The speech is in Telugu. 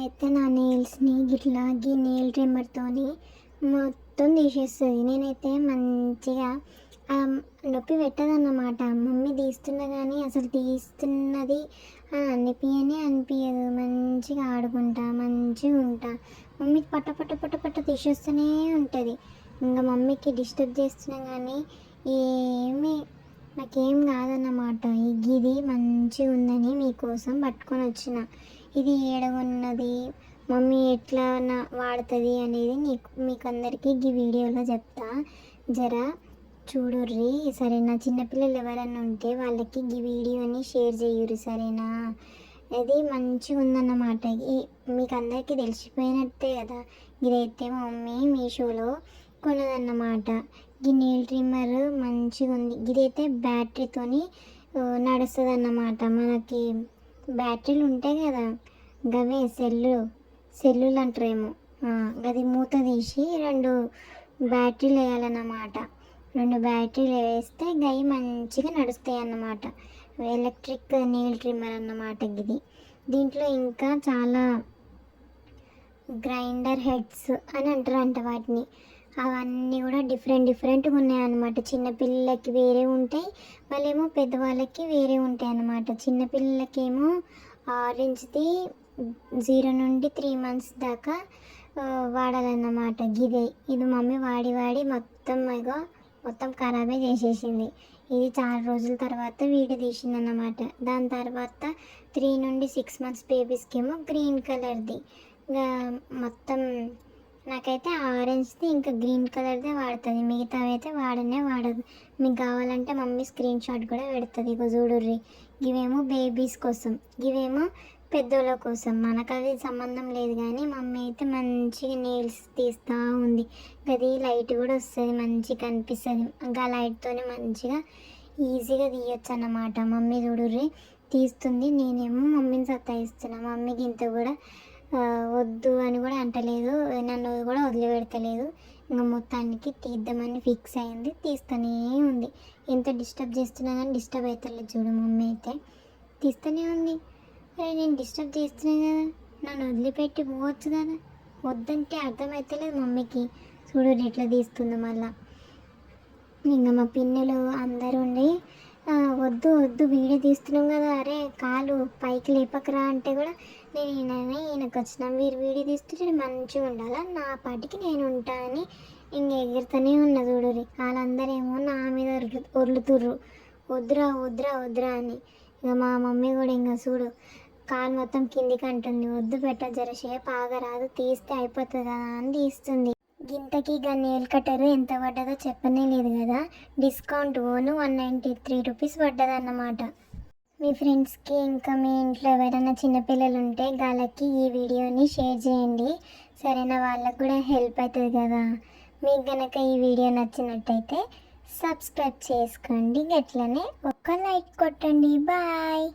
అయితే నా నెయిల్స్ని గిట్లా నెయిల్ ట్రిమ్మర్తోని మొత్తం తీసేస్తుంది. నేనైతే మంచిగా నొప్పి పెట్టదన్నమాట. మమ్మీ తీస్తున్నా కానీ అసలు తీస్తున్నది అనిపించదు. మంచిగా ఆడుకుంటా, మంచిగా ఉంటా. మమ్మీ పట్ట పట్ట పట్ట పట్ట తీసేస్తూనే ఉంటుంది. ఇంకా మమ్మీకి డిస్టర్బ్ చేస్తున్నా కానీ ఏమీ నాకేం కాదన్నమాట. ఈ గిది మంచిగా ఉందని మీకోసం పట్టుకొని వచ్చిన. ఇది ఏడగొన్నది, మమ్మీ ఎట్లా వాడుతుంది అనేది మీకు అందరికీ ఈ వీడియోలో చెప్తా. జర చూడుర్రి సరేనా. చిన్నపిల్లలు ఎవరైనా ఉంటే వాళ్ళకి ఈ వీడియోని షేర్ చేయుర్రి సరేనా. ఇది మంచిగా ఉందన్నమాట. మీకు అందరికీ తెలిసిపోయినట్టే కదా. ఇదైతే మా మమ్మీ మీషోలో కొన్నదన్నమాట. ఈ నెయిల్ ట్రిమ్మర్ మంచిగా ఉంది. ఇదైతే బ్యాటరీతోని నడుస్తుంది అన్నమాట. మనకి బ్యాటరీలు ఉంటాయి కదా, గవే సెల్లులు అంటారేమో, గది మూత తీసి 2 బ్యాటరీలు వేయాలన్నమాట. 2 బ్యాటరీలు వేస్తే గవి మంచిగా నడుస్తాయి అన్నమాట. ఎలక్ట్రిక్ నెయిల్ ట్రిమ్మర్ అన్నమాట ఇది. దీంట్లో ఇంకా చాలా గ్రైండర్ హెడ్స్ అని అంటారంట వాటిని. అవన్నీ కూడా డిఫరెంట్గా ఉన్నాయన్నమాట. చిన్నపిల్లలకి వేరే ఉంటాయి, వాళ్ళేమో పెద్దవాళ్ళకి వేరే ఉంటాయి అన్నమాట. చిన్నపిల్లలకేమో ఆరెంజ్ది 0 నుండి 3 months దాకా వాడాలన్నమాట. ఇది మమ్మీ వాడి మొత్తం ఖరాబే చేసేసింది. ఇది చాలా రోజుల తర్వాత వీడియో తీసిందన్నమాట. దాని తర్వాత 3 నుండి 6 months బేబీస్కి ఏమో గ్రీన్ కలర్ది. మొత్తం నాకైతే ఆరెంజ్ది ఇంకా గ్రీన్ కలర్దే వాడుతుంది. మిగతావి అయితే వాడదు. మీకు కావాలంటే మమ్మీ స్క్రీన్ షాట్ కూడా పెడుతుంది. ఇక చూడుర్రి, ఇవేమో బేబీస్ కోసం, ఇవేమో పెద్దోళ్ళ కోసం. మనకు అది సంబంధం లేదు కానీ మమ్మీ అయితే మంచిగా నెయిల్స్ తీస్తూ ఉంది. అది లైట్ కూడా వస్తుంది, మంచిగా కనిపిస్తుంది. ఇంకా లైట్తోనే మంచిగా ఈజీగా తీయొచ్చు అన్నమాట. మమ్మీ చూడుర్రి తీస్తుంది, నేనేమో మమ్మీని సతాయిస్తున్నా. మమ్మీకి ఇంత కూడా వద్దు అని కూడా అంటలేదు, నన్ను కూడా వదిలిపెడతలేదు. ఇంకా మొత్తానికి తీద్దామని ఫిక్స్ అయింది, తీస్తూనే ఉంది. ఎంత డిస్టర్బ్ చేస్తున్నా కానీ డిస్టర్బ్ అవుతలేదు. చూడు మమ్మీ అయితే తీస్తూనే ఉంది. అరే నేను డిస్టర్బ్ చేస్తున్నా కదా, నన్ను వదిలిపెట్టి పోవచ్చు కదా, వద్దంటే అర్థమవుతలేదు మమ్మీకి. చూడు ఎట్లా తీస్తుందో మళ్ళా. ఇంకా మా పిన్నెలు అందరూ ఉండి వద్దు వీడియో తీస్తున్నాం కదా, అరే కాలు పైకి లేపకరా అంటే కూడా నేను ఈయనకు వచ్చిన మీరు వీడియో తీస్తుంటే మంచిగా ఉండాలా, నా పాటికి నేను ఉంటా అని ఇంక ఎగురుతూనే ఉన్న. చూడురి వాళ్ళందరేమో నా మీద ఒర్లుతుర్రు, వద్దురా అని. ఇక మా మమ్మీ కూడా ఇంకా చూడు కాలు మొత్తం కిందికి అంటుంది, వద్దు పెట్ట జరసేపు ఆగరాదు, తీస్తే అయిపోతుంది కదా అని తీస్తుంది. గింతకి నెయిల్ కట్టరు ఎంత పడ్డదో చెప్పనే లేదు కదా. Discount 193 rupees పడ్డదన్నమాట. మీ ఫ్రెండ్స్కి ఇంకా మీ ఇంట్లో ఎవరైనా చిన్నపిల్లలు ఉంటే వాళ్ళకి ఈ వీడియోని షేర్ చేయండి సరేనా. వాళ్ళకు కూడా హెల్ప్ అవుతుంది కదా. మీకు కనుక ఈ వీడియో నచ్చినట్టయితే సబ్స్క్రైబ్ చేసుకోండి, అట్లనే ఒక్క లైక్ కొట్టండి. బాయ్.